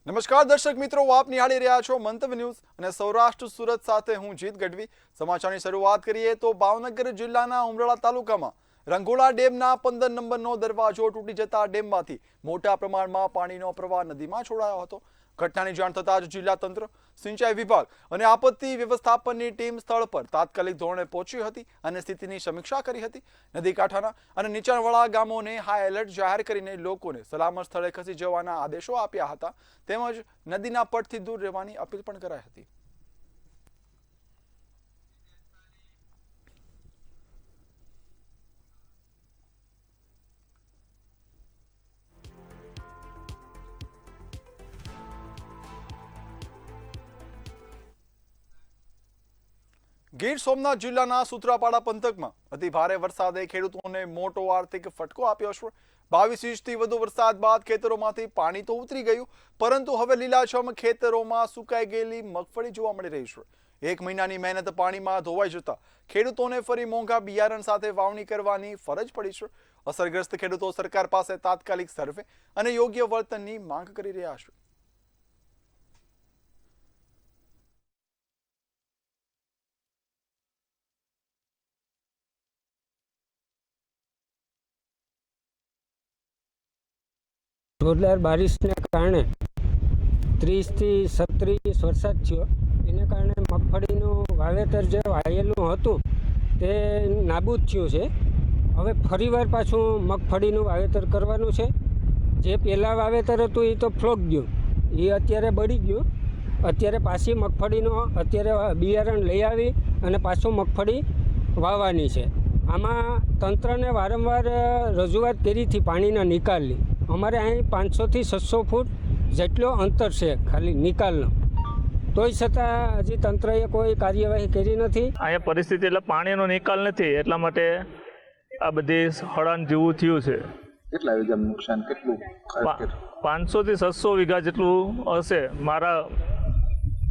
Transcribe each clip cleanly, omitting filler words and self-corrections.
નમસ્કાર દર્શક મિત્રો, આપ નિહાળી રહ્યા છો મંતવ્ય ન્યૂઝ અને સૌરાષ્ટ્ર સુરત સાથે હું જીત ગઢવી। સમાચારની શરૂઆત કરીએ તો ભાવનગર જિલ્લાના ઉમરાળા તાલુકામાં રંગોળા ડેમના 15 નંબરનો દરવાજો તૂટી જતા ડેમમાંથી મોટા પ્રમાણમાં પાણીનો પ્રવાહ નદીમાં છોડાયો હતો। ઘટનાની જાણ થતાં જ જિલ્લા તંત્ર, સિંચાઈ વિભાગ અને આપત્તિ વ્યવસ્થાપનની ટીમ સ્થળ પર તાત્કાલિક ધોરણે પહોંચી હતી અને સ્થિતિની સમીક્ષા કરી હતી। નદી કાંઠાના અને નીચાણવાળા ગામોને હાઈ એલર્ટ જાહેર કરીને લોકોને સલામત સ્થળે ખસી જવાના આદેશો આપ્યા હતા તેમજ નદીના પટથી દૂર રહેવાની અપીલ પણ કરાઈ હતી। ગીર સોમનાથ જિલ્લાના સૂત્રાપાડા પંથકમાં અતિ ભારે વરસાદે ખેડૂતોને મોટો આર્થિક ફટકો આપ્યો છે। 22 ઇંચથી વધુ વરસાદ બાદ ખેતરોમાંથી પાણી તો ઉતરી ગયું, પરંતુ હવે લીલાછમ ખેતરોમાં સુકાઈ ગયેલી મગફળી જોવા મળી રહી છે। 1 મહિનાની મહેનત પાણીમાં ધોવાઈ જતા ખેડૂતોને ફરી મોંઘા બિયારણ સાથે વાવણી કરવાની ફરજ પડી છે। અસરગ્રસ્ત ખેડૂતો સરકાર પાસે તાત્કાલિક સર્વે અને યોગ્ય વળતરની માંગ કરી રહ્યા છે। જોરદાર બારિશને કારણે 30 થી 37 વરસાદ થયો, એને કારણે મગફળીનું વાવેતર જે વાયેલું હતું તે નાબૂદ થયું છે। હવે ફરીવાર પાછું મગફળીનું વાવેતર કરવાનું છે। જે પહેલાં વાવેતર હતું એ તો ફ્લોક ગયું, એ અત્યારે બળી ગયું। અત્યારે પાછી મગફળીનું અત્યારે બિયારણ લઈ આવી અને પાછું મગફળી વાવવાની છે। આમાં તંત્રને વારંવાર રજૂઆત કરી હતી પાણીના નિકાલની। અમારે અહીં 500 થી 600 ફૂટ જેટલો અંતર છે ખાલી નિકાલનો, તોય છતાં હજી તંત્રએ કોઈ કાર્યવાહી કરી નથી। અહીંયા પરિસ્થિતિ એટલે પાણીનો નિકાલ નથી, એટલા માટે આ બધી હળાન જેવું થયું છે। કેટલા વીઘાનું નુકસાન, કેટલું 500 થી 600 વીઘા જેટલું હશે મારા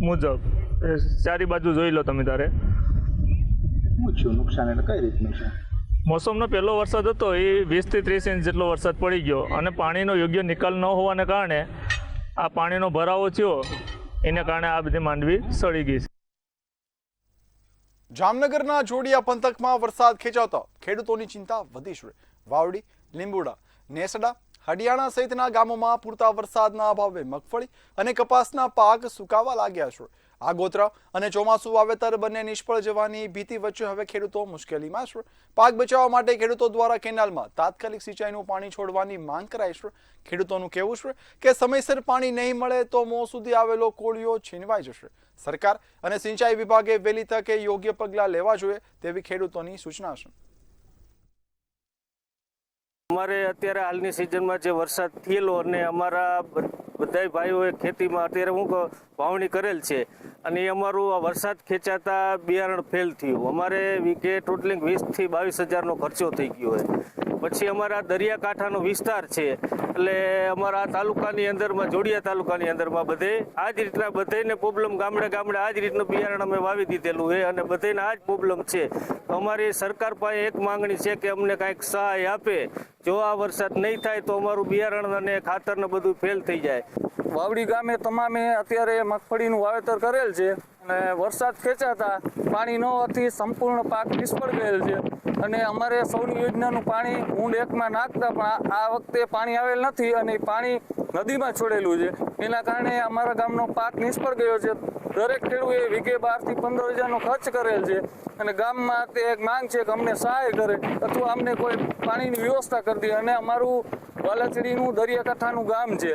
મુજબ। ચારી બાજુ જોઈ લો તમે તારે। નુકસાન એટલે કઈ રીતનું છે? મોસમનો પહેલો વરસાદ હતો, એ 20 થી 30 ઇંચ જેટલો વરસાદ પડી ગયો અને પાણીનો યોગ્ય નિકાલ ન હોવાને કારણે આ પાણીનો ભરાવો થયો, એને કારણે આ બધી માંડવી સડી ગઈ છે। જામનગરના જોડિયા પંથકમાં વરસાદ ખેંચાતા ખેડૂતોની ચિંતા વધી છે। વાવડી, લીંબુડા, નેસડા, હડિયાણા સહિતના ગામોમાં પૂરતા વરસાદના અભાવે મગફળી અને કપાસના પાક સુકાવા લાગ્યા છે। આગોતરા અને ચોમાસું વાવેતર બંને નિષ્ફળ જવાની ભીતિ વચ્ચે હવે ખેડૂતો મુશ્કેલીમાં છે। પાક બચાવવા માટે ખેડૂતો દ્વારા કેનાલમાં તાત્કાલિક સિંચાઈનું પાણી છોડવાની માંગ કરાઈ છે। ખેડૂતોનું કહેવું છે કે સમયસર પાણી નહીં મળે તો મોં સુધી આવેલો કોળિયો છીનવાઈ જશે। સરકાર અને સિંચાઈ વિભાગે વહેલી તકે યોગ્ય પગલાં લેવા જોઈએ તેવી ખેડૂતોની સૂચના છે। અમારે અત્યારે હાલની સિઝનમાં જે વરસાદ થયેલો અને અમારા બધા ભાઈઓએ ખેતીમાં અત્યારે વાવણી કરેલ છે અને અમારું આ વરસાદ ખેંચાતા બિયારણ ફેલ થયું। અમારે વીઘે ટોટલિંગ 20 થી 22 હજારનો ખર્ચો થઈ ગયો હોય। પછી અમારા દરિયાકાંઠાનો વિસ્તાર છે, એટલે અમારા તાલુકાની અંદરમાં, જોડિયા તાલુકાની અંદરમાં બધે આ જ રીતના બધાને પ્રોબ્લેમ, ગામડે ગામડે આ જ રીતનું બિયારણ અમે વાવી દીધેલું છે અને બધાને આ જ પ્રોબ્લેમ છે। અમારી સરકાર પાસે એક માંગણી છે કે અમને કાંઈક સહાય આપે। જો આ વરસાદ નહીં થાય તો અમારું બિયારણ અને ખાતર ને બધું ફેલ થઈ જાય। વાવડી ગામે તમામે અત્યારે મગફળીનું વાવેતર કરેલ છે અને વરસાદ ખેંચાતા પાણી ન હોવાથી સંપૂર્ણ પાક નિષ્ફળ ગયેલ છે અને અમારે સૌની યોજનાનું પાણી ઊંડ એકમાં નાખતા પણ આ વખતે પાણી આવેલ નથી અને પાણી નદીમાં છોડેલું છે। એના કારણે અમારા ગામનો પાક નિષ્ફળ ગયો છે। દરેક ખેડૂતે વીઘે 12 થી 15 હજારનો ખર્ચ કરેલ છે અને ગામમાં તે એક માંગ છે કે અમને સહાય કરે અથવા અમને કોઈ પાણીની વ્યવસ્થા કરી દે। અને અમારું વાલાચડીનું દરિયાકાંઠાનું ગામ છે,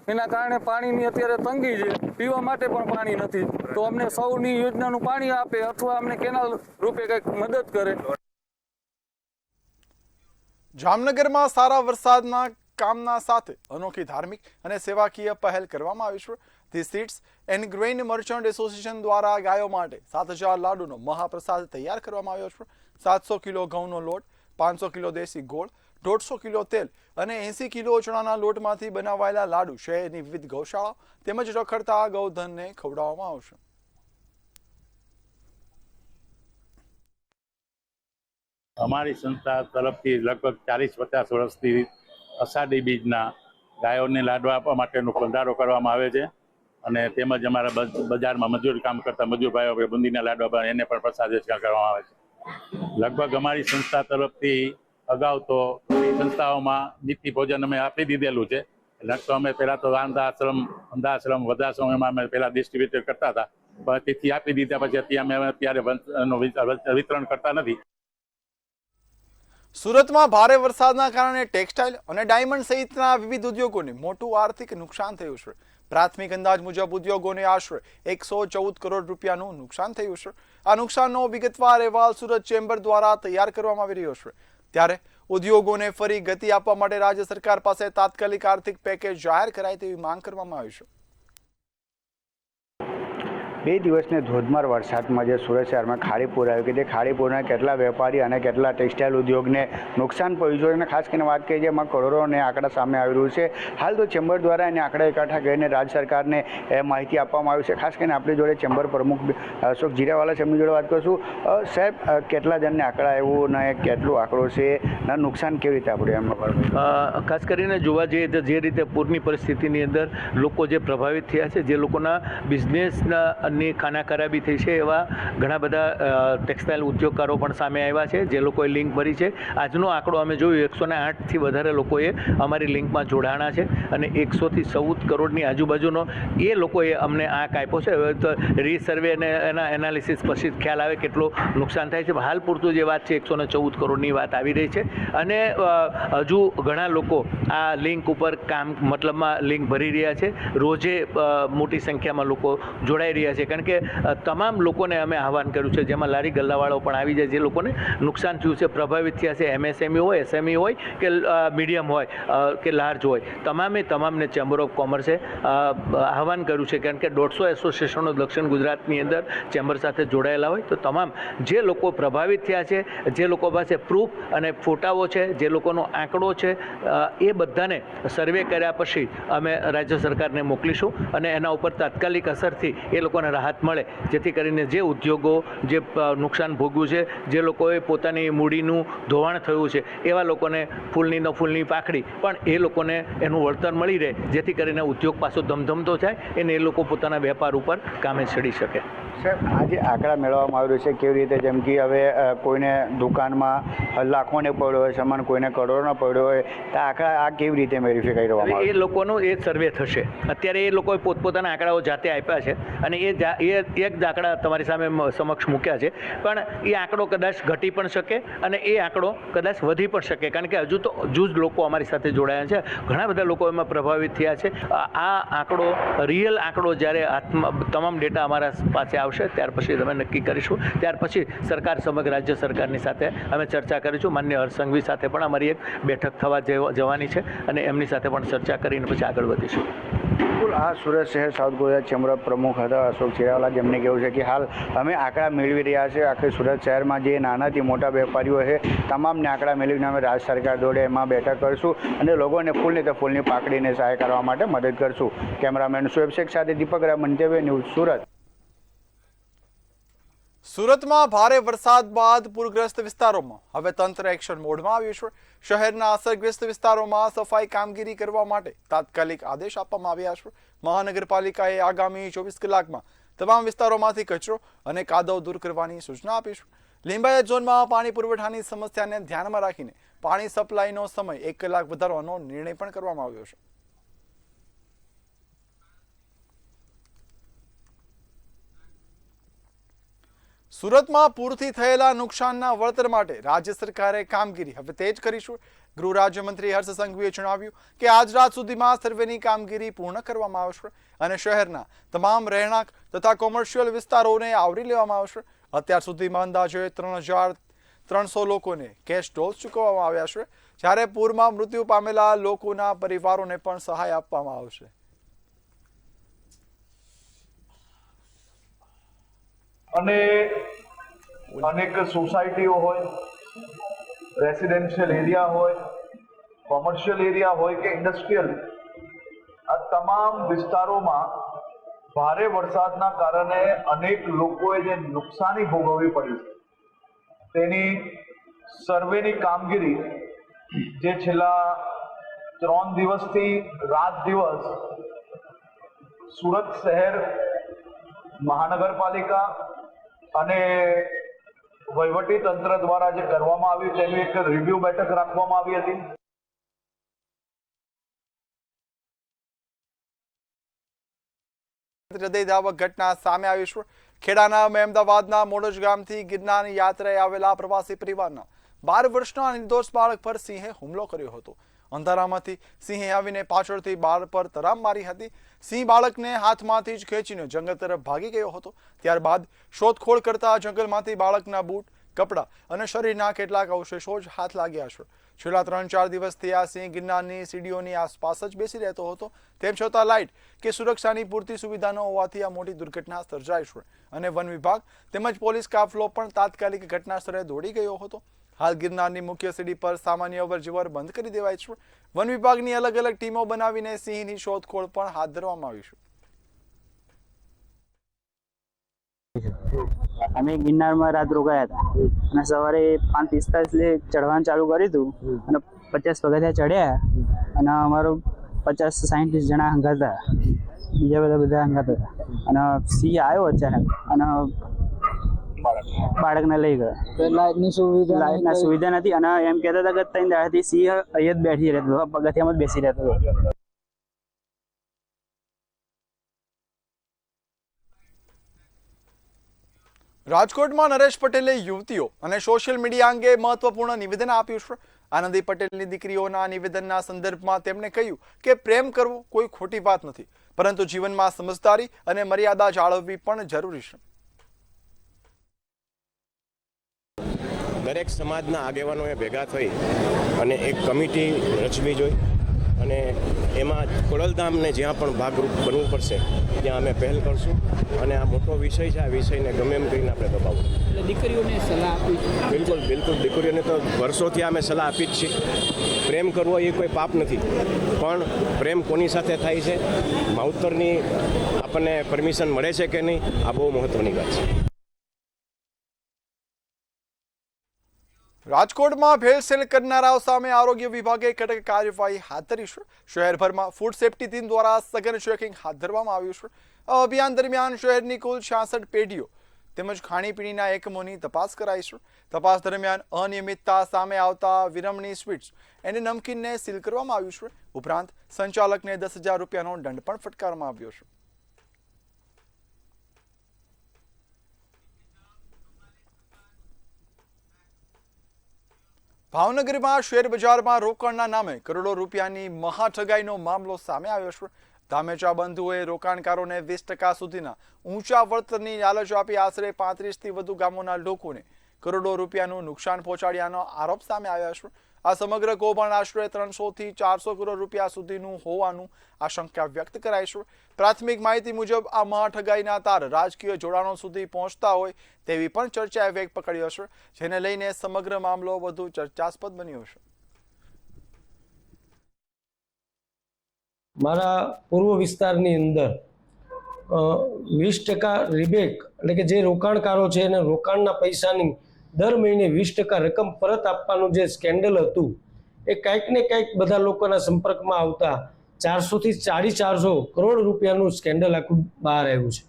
એના કારણે પાણીની અત્યારે તંગી છે, પીવા માટે પણ પાણી નથી, તો અમને સૌની યોજનાનું પાણી આપે અથવા અમને કેનાલ રૂપે કંઈક મદદ કરે। જામનગરમાં સારા વરસાદના કામના સાથે અનોખી ધાર્મિક અને સેવાકીય પહેલ કરવામાં આવી છે। The seeds and grain merchant association દ્વારા ગાયો માટે 7000 લાડુનો મહાપ્રસાદ તૈયાર કરવામાં આવ્યો છે। 700 કિલો ઘઉંનો લોટ, 500 કિલો દેશી ગોળ, 150 કિલો તેલ અને 80 કિલો ચણાના લોટમાંથી બનાવાયેલા લાડુ શહેરની વિવિધ ગૌશાળા તેમજ રખડતા ગૌધનને ખવડાવવામાં આવશે। અમારી સંસ્થા તરફથી લગભગ 40-50 વર્ષથી અષાઢી બીજના ગાયોને લાડવા આપવા માટેનો ભંડારો કરવામાં આવે છે અને તેમજ અમારા બજારમાં મજૂર કામ કરતા મજૂર ભાઈઓ બુંદીના લાડવા એને પણ પ્રસાદ કરવામાં આવે છે. લગભગ અમારી સંસ્થા તરફથી અગાઉ તો સંસ્થાઓમાં નિત્ય ભોજન અમે આપી દીધેલું છે. તો અમે પહેલા તો અંધાશ્રમ વૃદ્ધાશ્રમ એમાં અમે પહેલા ડિસ્ટ્રીબ્યુટ કરતા હતા, પણ તેથી આપી દીધા પછી અત્યારે વિતરણ કરતા નથી. સુરતમાં ભારે વરસાદના કારણે ટેક્સટાઇલ અને ડાયમંડ સહિતના વિવિધ ઉદ્યોગોને મોટું આર્થિક નુકસાન થયું છે. પ્રાથમિક અંદાજ મુજબ ઉદ્યોગોને આશરે 114 કરોડ રૂપિયાનું નુકસાન થયું છે. આ નુકસાનનો વિગતવાર અહેવાલ સુરત ચેમ્બર દ્વારા તૈયાર કરવામાં આવી રહ્યો છે. ત્યારે ઉદ્યોગોને ફરી ગતિ આપવા માટે રાજ્ય સરકાર પાસે તાત્કાલિક આર્થિક પેકેજ જાહેર કરાય તેવી માંગ કરવામાં આવી છે. 2 દિવસને ધોધમાર વરસાદમાં જે સુરત શહેરમાં ખાડીપુર આવ્યું કે જે ખાડીપુરના કેટલા વેપારી અને કેટલા ટેક્સટાઇલ ઉદ્યોગને નુકસાન પહોંચ્યું છે અને ખાસ કરીને વાત કરીએ જેમાં કરોડોને આંકડા સામે આવી રહ્યું છે. હાલ તો ચેમ્બર દ્વારા એને આંકડા એકઠા કરીને રાજ્ય સરકારને માહિતી આપવામાં આવી છે. ખાસ કરીને આપણી જોડે ચેમ્બર પ્રમુખ અશોક જીરાવાલા છે, એમની જોડે વાત કરશું. સાહેબ, કેટલા જણને આંકડા આવ્યું ને કેટલું આંકડો છે ને નુકસાન કેવી રીતે આપણું એમનું ખાસ કરીને જોવા જઈએ તો જે રીતે પૂરની પરિસ્થિતિની અંદર લોકો જે પ્રભાવિત થયા છે, જે લોકોના બિઝનેસના ની ખાના ખરાબી થઈ છે, એવા ઘણા બધા ટેક્સટાઇલ ઉદ્યોગકારો પણ સામે આવ્યા છે જે લોકોએ લિંક ભરી છે. આજનો આંકડો અમે જોયું 108થી વધારે લોકોએ અમારી લિંકમાં જોડાણા છે અને 100થી 14 કરોડની આજુબાજુનો એ લોકોએ અમને આંક આપ્યો છે. હવે તો રીસર્વે અને એના એનાલિસિસ પછી ખ્યાલ આવે કેટલું નુકસાન થાય છે. હાલ પૂરતું જે વાત છે 114 કરોડની વાત આવી રહી છે અને હજુ ઘણા લોકો આ લિંક ઉપર કામ મતલબમાં લિંક ભરી રહ્યા છે. રોજે મોટી સંખ્યામાં લોકો જોડાઈ રહ્યા છે. કારણ કે તમામ લોકોને અમે આહવાન કર્યું છે, જેમાં લારી ગલ્લાવાળાઓ પણ આવી જાય, જે લોકોને નુકસાન થયું છે, પ્રભાવિત થયા છે, MSME હોય, SME હોય કે મીડિયમ હોય કે લાર્જ હોય, તમામને ચેમ્બર ઓફ કોમર્સે આહવાન કર્યું છે. કારણ કે 150 એસોસિએશનો દક્ષિણ ગુજરાતની અંદર ચેમ્બર સાથે જોડાયેલા હોય, તો તમામ જે લોકો પ્રભાવિત થયા છે, જે લોકો પાસે પ્રૂફ અને ફોટાઓ છે, જે લોકોનો આંકડો છે, એ બધાને સર્વે કર્યા પછી અમે રાજ્ય સરકારને મોકલીશું અને એના ઉપર તાત્કાલિક અસરથી એ લોકોને રાહત મળે, જેથી કરીને જે ઉદ્યોગો જે નુકસાન ભોગવ્યું છે, જે લોકોએ પોતાની મૂડીનું ધોવાણ થયું છે, એવા લોકોને ફૂલની પાખડી પણ એ લોકોને એનું વળતર મળી રહે, જેથી કરીને ઉદ્યોગ પાછો ધમધમતો થાય અને એ લોકો પોતાના વેપાર ઉપર કામે ચડી શકે. સાહેબ, આજે આંકડા મેળવવામાં આવ્યું છે કેવી રીતે? જેમ કે હવે કોઈને દુકાનમાં લાખોને પડ્યો હોય સામાન, કોઈને કરોડોનો પડ્યો હોય, તો આંકડા આ કેવી રીતે વેરીફાઈ કરવામાં આવે? એ લોકોનું એ સર્વે થશે. અત્યારે એ લોકોએ પોતપોતાના આંકડાઓ જાતે આપ્યા છે અને એ એક જ આંકડા તમારી સામે સમક્ષ મૂક્યા છે, પણ એ આંકડો કદાચ ઘટી પણ શકે અને એ આંકડો કદાચ વધી પણ શકે. કારણ કે હજુ જ લોકો અમારી સાથે જોડાયા છે, ઘણા બધા લોકો એમાં પ્રભાવિત થયા છે. આ આંકડો રિયલ આંકડો જ્યારે તમામ ડેટા અમારા પાસે આવશે ત્યાર પછી અમે નક્કી કરીશું. ત્યાર પછી સરકાર સમગ્ર રાજ્ય સરકારની સાથે અમે ચર્ચા કરીશું. માનનીય હર્ષ સંઘવી સાથે પણ અમારી એક બેઠક થવા જવાની છે અને એમની સાથે પણ ચર્ચા કરીને પછી આગળ વધીશું. બિલકુલ. આ સુરત શહેર સાઉથ ગુજરાત ચેમ્બર પ્રમુખ હતા અશોક ચિરાવાલા, જેમને કહેવું છે કે હાલ અમે આંકડા મેળવી રહ્યા છે. આખી સુરત શહેરમાં જે નાનાથી મોટા વેપારીઓ છે તમામને આંકડા મેળવીને અમે રાજ્ય સરકાર જોડે એમાં બેઠક કરીશું અને લોકોને ફૂલની પાકડીને સહાય કરવા માટે મદદ કરશું. કેમેરામેન શોએબ શેખ સાથે દીપક રામન, ન્યૂઝ સુરત. સુરતમાં ભારે વરસાદ બાદ પૂરગ્રસ્ત વિસ્તારોમાં હવે તંત્ર એક્શન મોડમાં આવ્યું છે. શહેરના અસરગ્રસ્ત વિસ્તારોમાં સફાઈ કામગીરી કરવા માટે તાત્કાલિક આદેશ આપવામાં આવ્યા છે. મહાનગરપાલિકાએ આગામી 24 કલાકમાં તમામ વિસ્તારોમાંથી કચરો અને કાદવ દૂર કરવાની સૂચના આપી છે. લિંબાયત ઝોનમાં પાણી પુરવઠાની સમસ્યાને ધ્યાનમાં રાખીને પાણી સપ્લાયનો સમય 1 કલાક વધારવાનો નિર્ણય પણ કરવામાં આવ્યો છે. સુરતમાં પૂરથી થયેલા નુકસાનના વળતર માટે રાજ્ય સરકારે કામગીરી હવે તેજ કરી છે. ગૃહ રાજ્યમંત્રી હર્ષ સંઘવીએ જણાવ્યું કે આજ રાત સુધીમાં સર્વેની કામગીરી પૂર્ણ કરવામાં આવશે અને શહેરના તમામ રહેણાંક તથા કોમર્શિયલ વિસ્તારોને આવરી લેવામાં આવશે. અત્યાર સુધીમાં અંદાજે 3,300 લોકોને કેશ ડોઝ ચૂકવવામાં આવ્યા છે, જ્યારે પૂરમાં મૃત્યુ પામેલા લોકોના પરિવારોને પણ સહાય આપવામાં આવશે. અને અનેક સોસાયટીઓ હોય, રેસિડેન્શિયલ એરિયા હોય, કોમર્શિયલ એરિયા હોય કે ઇન્ડસ્ટ્રીયલ, આ તમામ વિસ્તારોમાં ભારે વરસાદના કારણે અનેક લોકોએ જે નુકસાની ભોગવવી પડી તેની સર્વેની કામગીરી જે છેલ્લા 3 દિવસથી રાત દિવસ સુરત શહેર મહાનગરપાલિકા અને વહીવટી તંત્ર દ્વારા જે કરવામાં આવ્યું તેની એક રિવ્યુ બેઠક રાખવામાં આવી હતી. હૃદયદાવક ઘટના સામે આવી છે. ખેડાના મહેમદાવાદના મોડજ ગામથી ગિરનારની યાત્રાએ આવેલા પ્રવાસી પરિવારના 12 વર્ષના નિર્દોષ બાળક પર સિંહે હુમલો કર્યો હતો. અંધારામાંથી સિંહે આવીને પાછળથી બાળક પર તરામ મારી હતી. સિંહ બાળકને હાથમાંથી જ ખેંચીને જંગલ તરફ ભાગી ગયો હતો. ત્યારબાદ શોધખોળ કરતા જંગલમાંથી બાળકના બૂટ, કપડાં અને શરીરના કેટલાક અવશેષો જ હાથ લાગ્યા છે. છેલ્લા 3-4 દિવસથી આ સિંહ ગિરનારની સીડીઓની આસપાસ જ બેસી રહેતો હતો. તેમ છતાં લાઇટ કે સુરક્ષાની પૂરતી સુવિધા ન હોવાથી આ મોટી દુર્ઘટના સર્જાઈ છે અને વન વિભાગ તેમજ પોલીસ કાફલો પણ તાત્કાલિક ઘટના સ્થળે દોડી ગયો હતો. હાલ ગિરનારની મુખ્ય સીડી પર સામાન્ય અવરજવર બંધ કરી દેવાય છે. વન વિભાગની અલગ અલગ ટીમો બનાવીને સિંહની શોધખોળ પણ હાથ ધરવામાં આવી છે. અમે ગિરનારમાં રાત રોકાયા હતા અને સવારે 5:45 ચડવાનું ચાલુ કર્યું હતું અને 50 પગથિયા ચડ્યા અને અમારો 50-60 જણા હંગાત હતા. બીજા બધા હંગાત હતા અને સિંહ આવ્યો અચાનક અને બાળકને લઈ ગયો. લાઇટની સુવિધા નથી અને એમ કહેતા હતા કે 3 દાડાથી સિંહ અહીંયા જ બેસી રહેતો હતો, પગથિયામાં જ બેસી રહેતો હતો. રાજકોટમાં નરેશ પટેલે યુવતીઓ અને સોશિયલ મીડિયા અંગે મહત્વપૂર્ણ નિવેદન આપ્યું છે. આનંદી પટેલની દીકરીઓના નિવેદનના સંદર્ભમાં તેમણે કહ્યું કે પ્રેમ કરવો કોઈ ખોટી વાત નથી, પરંતુ જીવનમાં સમજદારી અને મર્યાદા જાળવવી પણ જરૂરી છે. દરેક સમાજના આગેવાનોએ ભેગા થઈ અને એક કમિટી રચવી જોઈએ અને એમાં ખોડલધામને જ્યાં પણ ભાગરૂપ બનવું પડશે ત્યાં અમે પહેલ કરશું અને આ મોટો વિષય છે, આ વિષયને ગમે એમ કરીને આપણે દબાવવું. દીકરીઓને સલાહ આપી? બિલકુલ દીકરીઓને તો વર્ષોથી અમે સલાહ આપી જ છીએ. પ્રેમ કરવો એ કોઈ પાપ નથી, પણ પ્રેમ કોની સાથે થાય છે, માવતરની આપણને પરમિશન મળે છે કે નહીં, આ બહુ મહત્વની વાત છે. રાજકોટમાં ભેળસેળ કરનારાઓ સામે આરોગ્ય વિભાગે કડક કાર્યવાહી હાથ ધરી છે. શહેરભરમાં ફૂડ સેફ્ટી ટીમ દ્વારા સઘન ચેકિંગ હાથ ધરવામાં આવ્યું છે. આ અભિયાન દરમિયાન શહેરની કુલ 66 પેઢીઓ તેમજ ખાણીપીણીના એકમોની તપાસ કરાઈ છે. તપાસ દરમિયાન અનિયમિતતા સામે આવતા વિરમણી સ્વીટ્સ અને નમકીનને સીલ કરવામાં આવ્યું છે. ઉપરાંત સંચાલકને 10,000 રૂપિયાનો દંડ પણ ફટકારવામાં આવ્યો છે. ભાવનગરમાં શેર બજારમાં રોકાણના નામે કરોડો રૂપિયાની મહાઠગાઈનો મામલો સામે આવ્યો છે. ધામેચા બંધુઓએ રોકાણકારોને 20% સુધીના ઊંચા વળતરની લાલચ આપી આશરે 35થી વધુ ગામોના લોકોને કરોડો રૂપિયાનું નુકસાન પહોંચાડ્યાનો આરોપ સામે આવ્યા છે. આ સમગ્ર કૌભાંડ આશરે 300થી 400 કરોડ રૂપિયા સુધીનું હોવાનું આશંકા વ્યક્ત કરાઈ છે. પ્રાથમિક માહિતી મુજબ આ મહાઠગાઈના તાર રાજકીય જોડાણો સુધી પહોંચતા હોય તેવી પણ ચર્ચાએ વેગ પકડ્યો છે, જેને લઈને સમગ્ર મામલો વધુ ચર્ચાસ્પદ બન્યો છે. મારા પૂર્વ વિસ્તારની અંદર 20% રિબેક એટલે કે જે રોકાણકારો છે એને રોકાણના પૈસાની દર મહિને 20% રકમ પરત આપવાનું જે સ્કેન્ડલ હતું એ કંઈક ને કંઈક બધા લોકોના સંપર્કમાં આવતા 400થી 450 કરોડ રૂપિયાનું સ્કેન્ડલ આખું બહાર આવ્યું છે.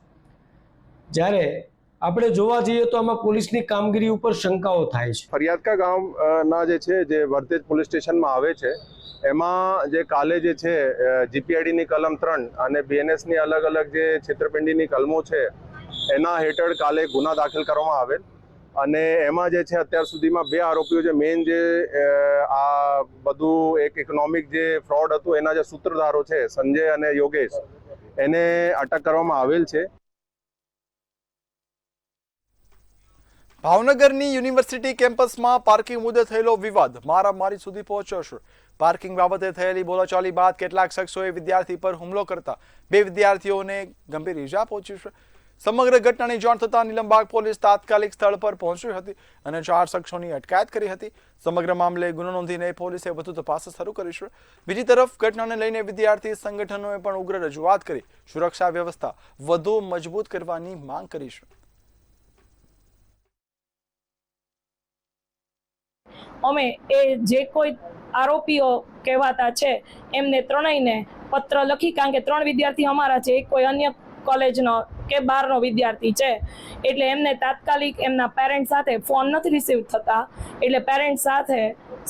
જ્યારે આપણે જોવા જઈએ તો આમાં પોલીસની કામગીરી ઉપર શંકાઓ થાય છે. ફરિયાદકા ગામના જે છે જે વર્તેજ પોલીસ સ્ટેશનમાં આવે છે એમાં જે કાલે જે છે જીપીઆઈડીની કલમ 3 અને બીએનએસની અલગ અલગ જે છેતરપિંડીની કલમો છે એના હેઠળ કાલે ગુના દાખલ કરવામાં આવેલ અને એમાં જે છે અત્યાર સુધીમાં 2 આરોપીઓ જે મેઇન જે આ બધું એક ઇકોનોમિક જે ફ્રોડ હતું એના જે સૂત્રધારો છે સંજય અને યોગેશ એને અટક કરવામાં આવેલ છે. ભાવનગરની યુનિવર્સિટી કેમ્પસમાં પાર્કિંગ મુદ્દે થયેલો વિવાદ મારામારી સુધી પહોંચ્યો છે. પાર્કિંગ બાબતે થયેલી બોલાચાલી બાદ કેટલાક શખ્સોએ વિદ્યાર્થી પર હુમલો કરતા 2 વિદ્યાર્થીઓને ગંભીર ઈજા પહોંચી છે. સમગ્ર ઘટનાની જાણ થતાં નીલમબાગ પોલીસ તાત્કાલિક સ્થળ પર પહોંચી હતી અને 4 શખ્સોની અટકાયત કરી હતી. સમગ્ર મામલે ગુનો નોંધીને પોલીસે વધુ તપાસ શરૂ કરી છે. બીજી તરફ ઘટનાને લઈને વિદ્યાર્થી સંગઠનોએ પણ ઉગ્ર રજૂઆત કરી સુરક્ષા વ્યવસ્થા વધુ મજબૂત કરવાની માંગ કરી છે. અમે એ જે કોઈ આરોપીઓ કહેવાતા છે એમને ત્રણેયને પત્ર લખી, કારણ કે 3 વિદ્યાર્થી અમારા છે, એક કોઈ અન્ય કોલેજનો કે બહારનો વિદ્યાર્થી છે, એટલે એમને તાત્કાલિક એમના પેરેન્ટ સાથે ફોન નથી રિસીવ થતા, એટલે પેરેન્ટ સાથે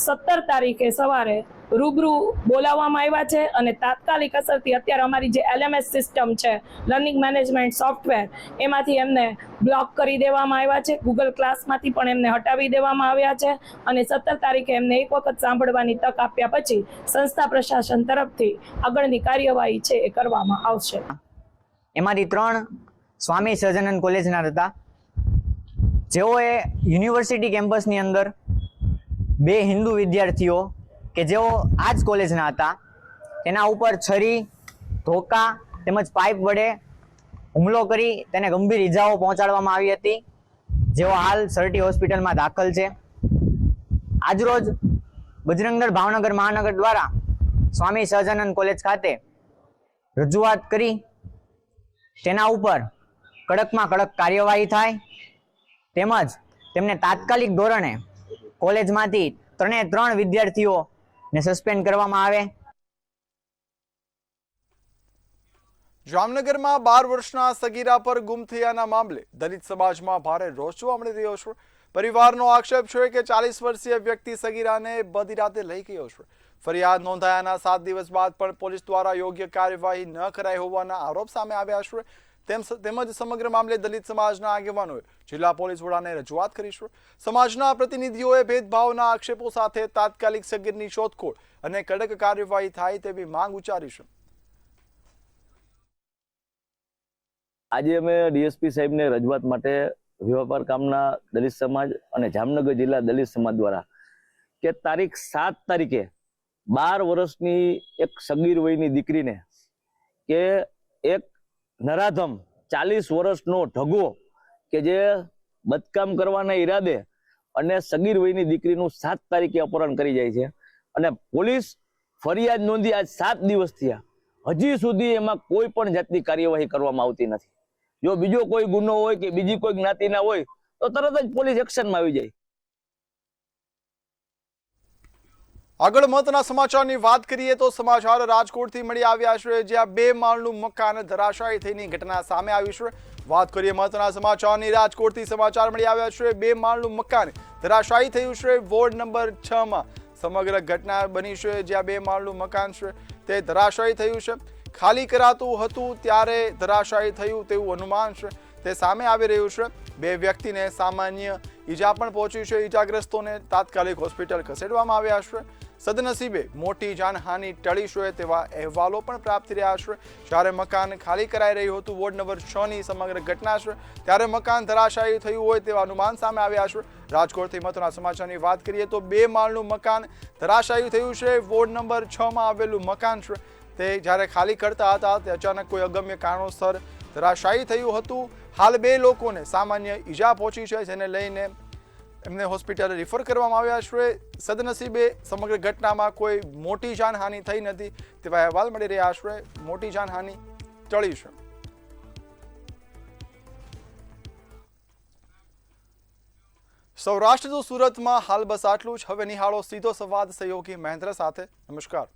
17 તારીખે સવારે રૂબરૂ બોલાવવામાં આવ્યા છે અને તાત્કાલિક અસરથી અત્યારે અમારી જે LMS સિસ્ટમ છે, લર્નિંગ મેનેજમેન્ટ સોફ્ટવેર, એમાંથી એમને બ્લોક કરી દેવામાં આવ્યા છે. ગૂગલ ક્લાસમાંથી પણ એમને હટાવી દેવામાં આવ્યા છે અને 17 તારીખે એમને એક વખત સાંભળવાની તક આપ્યા પછી સંસ્થા પ્રશાસન તરફથી આગળની કાર્યવાહી છે એ કરવામાં આવશે. એમાંથી 3 સ્વામી સહજાનંદ કોલેજના હતા, જેઓએ યુનિવર્સિટી કેમ્પસની અંદર 2 હિન્દુ વિદ્યાર્થીઓ કે જેઓ આ જ કોલેજના હતા તેના ઉપર છરી, ધોકા તેમજ પાઇપ વડે હુમલો કરી તેને ગંભીર ઈજાઓ પહોંચાડવામાં આવી હતી, જેઓ હાલ સરટી હોસ્પિટલમાં દાખલ છે. આજરોજ બજરંગદળ ભાવનગર મહાનગર દ્વારા સ્વામી સહજાનંદ કોલેજ ખાતે રજૂઆત કરી તેના ઉપર કડકમાં કડક કાર્યવાહી થાય તેમજ તેમને તાત્કાલિક ધોરણે કોલેજમાંથી 3 વિદ્યાર્થીઓને સસ્પેન્ડ કરવામાં આવે. જામનગરમાં 12 વર્ષના સગીરા પર ગુમ થયાના મામલે દલિત સમાજમાં ભારે રોષ જોવા મળી રહ્યો છે. પરિવારનો આક્ષેપ છે કે 40 વર્ષીય વ્યક્તિ સગીરાને બધી રાતે લઈ ગયો છે. ફરિયાદ નોંધાયાના 7 દિવસ બાદ પણ પોલીસ દ્વારા યોગ્ય કાર્યવાહી ન કરાઈ હોવાના આરોપ સામે આવ્યા છે. તેમજ સમગ્ર મામલે દલિત સમાજના આગેવાનોએ જિલ્લા પોલીસ વડાને રજૂઆત કરી છે. સમાજના પ્રતિનિધિઓએ ભેદભાવના આક્ષેપો સાથે તાત્કાલિક સગીરની શોધખોળ અને કડક કાર્યવાહી થાય તેવી માંગ ઉચ્ચારી છે. આજે અમે ડીએસપી સાહેબને રજૂઆત માટે વિવાપાર કામના દલિત સમાજ અને જામનગર જિલ્લા દલિત સમાજ દ્વારા કે તારીખ 7 તારીખે 12 વર્ષની એક સગીર વયની દીકરીને કે એક નરાધમ 40 વર્ષનો ઢગો કે જે બદકામ કરવાના ઈરાદે અને સગીર વયની દીકરીનું 7 તારીખે અપહરણ કરી જાય છે અને પોલીસ ફરિયાદ નોંધી આજ 7 દિવસ થયા, હજી સુધી એમાં કોઈ પણ જાતની કાર્યવાહી કરવામાં આવતી નથી. જો બીજો કોઈ ગુનો હોય કે બીજી કોઈ જ્ઞાતિના હોય તો તરત જ પોલીસ એક્શનમાં આવી જાય. આગળ મહત્વના સમાચારની વાત કરીએ તો સમાચાર રાજકોટથી મળી આવ્યા છે, જ્યાં 2 માળનું મકાન ધરાશાયી થઈની ઘટના સામે આવી છે. વાત કરીએ મહત્વના સમાચારની, રાજકોટથી સમાચાર મળી આવ્યા છે. 2 માળનું મકાન ધરાશાયી થયું છે. વોર્ડ નંબર 6 માં સમગ્ર ઘટના બની છે, જ્યાં 2 માળનું મકાન છે તે ધરાશાયી થયું છે. ખાલી કરાતું હતું ત્યારે ધરાશાયી થયું તેવું અનુમાન છે તે સામે આવી રહ્યું છે. 2 વ્યક્તિને સામાન્ય ઈજા પણ પહોંચી છે. ઈજાગ્રસ્તોને તાત્કાલિક હોસ્પિટલ ખસેડવામાં આવ્યા છે. સદનસીબે મોટી જાનહાનિ ટળી છે તેવા અહેવાલો પણ પ્રાપ્ત થયા છે. જ્યારે મકાન ખાલી કરાઈ રહ્યું હતું, વોર્ડ નંબર 6 ની સમગ્ર ઘટના છે, ત્યારે મકાન ધરાશાયી થયું હોય તેવા અનુમાન સામે આવ્યા છે. રાજકોટથી મહત્વના સમાચારની વાત કરીએ તો 2 માળનું મકાન ધરાશાયી થયું છે. વોર્ડ નંબર 6 માં આવેલું મકાન છે તે જ્યારે ખાલી કરતા હતા તે અચાનક કોઈ અગમ્ય કારણોસર ધરાશાયી થયું હતું. હાલ 2 લોકોને સામાન્ય ઈજા પહોંચી છે, જેને લઈને એમને હોસ્પિટલ રિફર કરવામાં આવ્યા છે. સદનસીબે સમગ્ર ઘટનામાં કોઈ મોટી જાનહાનિ થઈ નથી તેવા અહેવાલ મળી રહ્યા છે. મોટી જાનહાનિ ટળી છે. સૌરાષ્ટ્ર તો સુરતમાં હાલ બસ આટલું જ. હવે નિહાળો સીધો સંવાદ સહયોગી મહેન્દ્ર સાથે. નમસ્કાર.